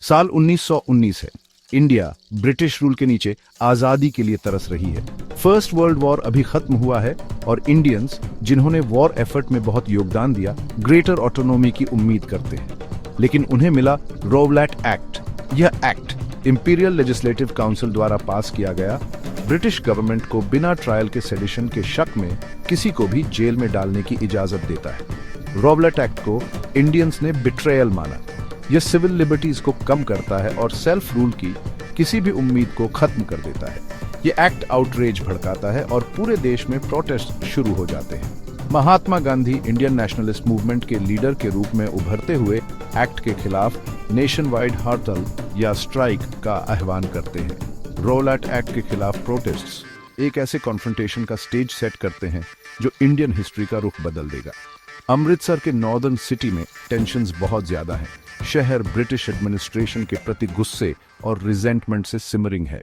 साल 1919 है। India British rule के नीचे आजादी के लिए तरस रही है। फर्स्ट वर्ल्ड वॉर अभी खत्म हुआ है और इंडियंस, जिन्होंने वॉर एफर्ट में बहुत योगदान दिया, ग्रेटर ऑटोनॉमी की उम्मीद करते हैं। लेकिन उन्हें मिला रोवलैट एक्ट। यह एक्ट इंपीरियल लेजिस्लेटिव काउंसिल द्वारा पास किया गया, ब्रिटिश गवर्नमेंट को बिना ट्रायल के सेडिशन के शक में किसी को भी जेल में डालने की इजाजत देता है। रोवलैट एक्ट को इंडियंस ने बिट्रेयल माना। यह सिविल लिबर्टीज को कम करता है और सेल्फ रूल की किसी भी उम्मीद को खत्म कर देता है। यह एक्ट आउटरेज भड़काता है और पूरे देश में प्रोटेस्ट शुरू हो जाते हैं। Mahatma Gandhi Indian nationalist movement के लीडर के रूप में उभरते हुए एक्ट के खिलाफ नेशन वाइड हड़ताल या स्ट्राइक का आह्वान करते हैं। रोवलैट एक्ट के खिलाफ प्रोटेस्ट्स एक ऐसे कॉन्फ्रंटेशन का स्टेज सेट करते हैं जो इंडियन हिस्ट्री का रुख बदल देगा। अमृतसर के नॉर्दर्न सिटी में टेंशन्स बहुत ज्यादा हैं। शहर ब्रिटिश एडमिनिस्ट्रेशन के प्रति गुस्से और रिजेंटमेंट से सिमरिंग है।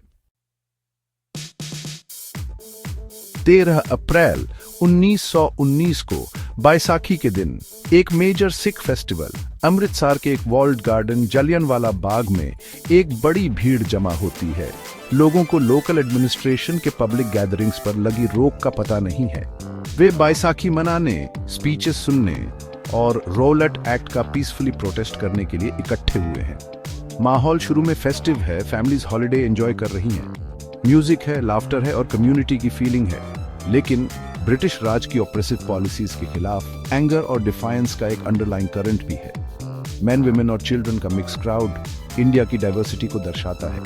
13 अप्रैल 1919 को बैसाखी के दिन एक मेजर सिख फेस्टिवल अमृतसर के एक वॉल्ड गार्डन जलियांवाला बाग में एक बड़ी भीड़ जमा होती है। लोगों को लोकल एडमिनिस्ट्रेशन के पब्लिक गैदरिंग्स पर लगी रोक का पता नहीं है। वे बैसाखी मनाने, स्पीचेस सुनने और रोवलैट एक्ट का पीसफुली प्रोटेस्ट करने के लिए इकट्ठे हुए हैं। माहौल शुरू में फेस्टिव है, फैमिलीज हॉलिडे एंजॉय कर रही हैं, म्यूजिक है, लाफ्टर है और कम्युनिटी की फीलिंग है। लेकिन ब्रिटिश राज की ऑप्रेसिव पॉलिसीज के खिलाफ एंगर और डिफायंस का एक अंडरलाइन करंट भी है। मेन, विमेन और चिल्ड्रन का मिक्स क्राउड इंडिया की डाइवर्सिटी को दर्शाता है।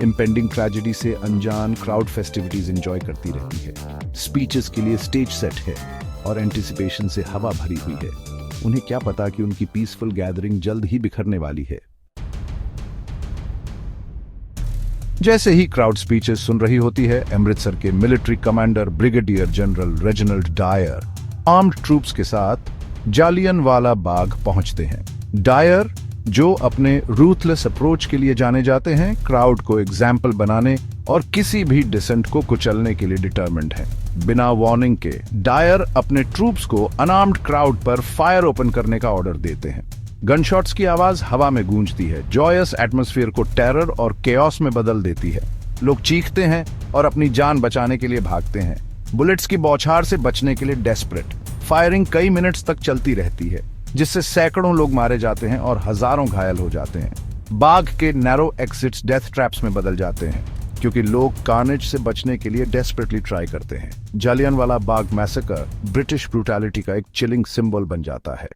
इम्पेंडिंग ट्रेजेडी से अनजान क्राउड फेस्टिविटीज एंजॉय करती रहती है। स्पीचेस के लिए स्टेज सेट है और एंटिसिपेशन से हवा भरी हुई है। उन्हें क्या पता कि उनकी पीसफुल गैदरिंग जल्द ही बिखरने वाली है। जैसे ही क्राउड स्पीचेस सुन रही होती है, अमृतसर के military commander brigadier general Reginald Dyer armed troops के साथ जालियनवाला बाग पहुंचते हैं। डायर, जो अपने रूथलेस अप्रोच के लिए जाने जाते हैं, क्राउड को एग्जाम्पल बनाने और किसी भी डिसेंट को कुचलने के लिए डिटरमिन्ड है। बिना वार्निंग के डायर अपने ट्रूप्स को अनआर्म्ड क्राउड पर फायर ओपन करने का ऑर्डर देते हैं। गनशॉट्स की आवाज हवा में गूंजती है, जॉयस एटमॉस्फेयर को टेरर और केओस में बदल देती है। लोग चीखते हैं और अपनी जान बचाने के लिए भागते हैं, बुलेट्स की बौछार से बचने के लिए डेस्परेट। फायरिंग कई मिनट्स तक चलती रहती है, जिससे सैकड़ों लोग मारे जाते हैं और हजारों घायल हो जाते हैं। बाग के नैरो एग्जिट्स डेथ ट्रैप्स में बदल जाते हैं, क्योंकि लोग कार्नेज से बचने के लिए डेस्परेटली ट्राई करते हैं। Jallianwala Bagh massacre British brutality का एक चिलिंग सिंबल बन जाता है।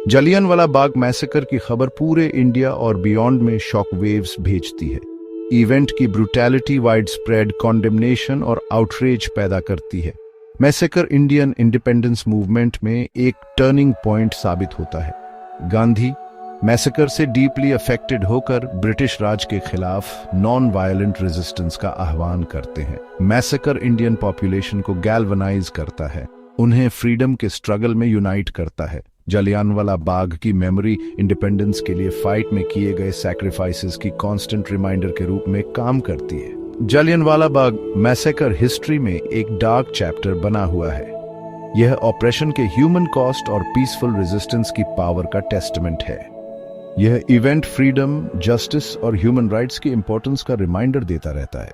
जालियनवाला बाग मैसेकर की खबर पूरे इंडिया और बियॉन्ड में शॉक वेव्स भेजती है। इवेंट की ब्रूटैलिटी वाइड स्प्रेड कॉन्डेमनेशन और आउटरेज पैदा करती है। मैसेकर इंडियन इंडिपेंडेंस मूवमेंट में एक टर्निंग पॉइंट साबित होता है। गांधी मैसेकर से डीपली अफेक्टेड होकर ब्रिटिश राज के खिलाफ नॉन वायलेंट रेजिस्टेंस का आह्वान करते हैं। मैसेकर इंडियन पॉपुलेशन को गैल्वनाइज करता है, उन्हें फ्रीडम के स्ट्रगल में यूनाइट करता है। जालियांवाला बाग की मेमोरी इंडिपेंडेंस के लिए फाइट में किए गए सैक्रिफाइसेस की कांस्टेंट रिमाइंडर के रूप में काम करती है। जालियांवाला बाग मैसेकर हिस्ट्री में एक डार्क चैप्टर बना हुआ है। यह ऑपरेशन के ह्यूमन कॉस्ट और पीसफुल रेजिस्टेंस की पावर का टेस्टमेंट है। यह इवेंट फ्रीडम, जस्टिस और ह्यूमन राइट्स की इंपॉर्टेंस का रिमाइंडर देता रहता है।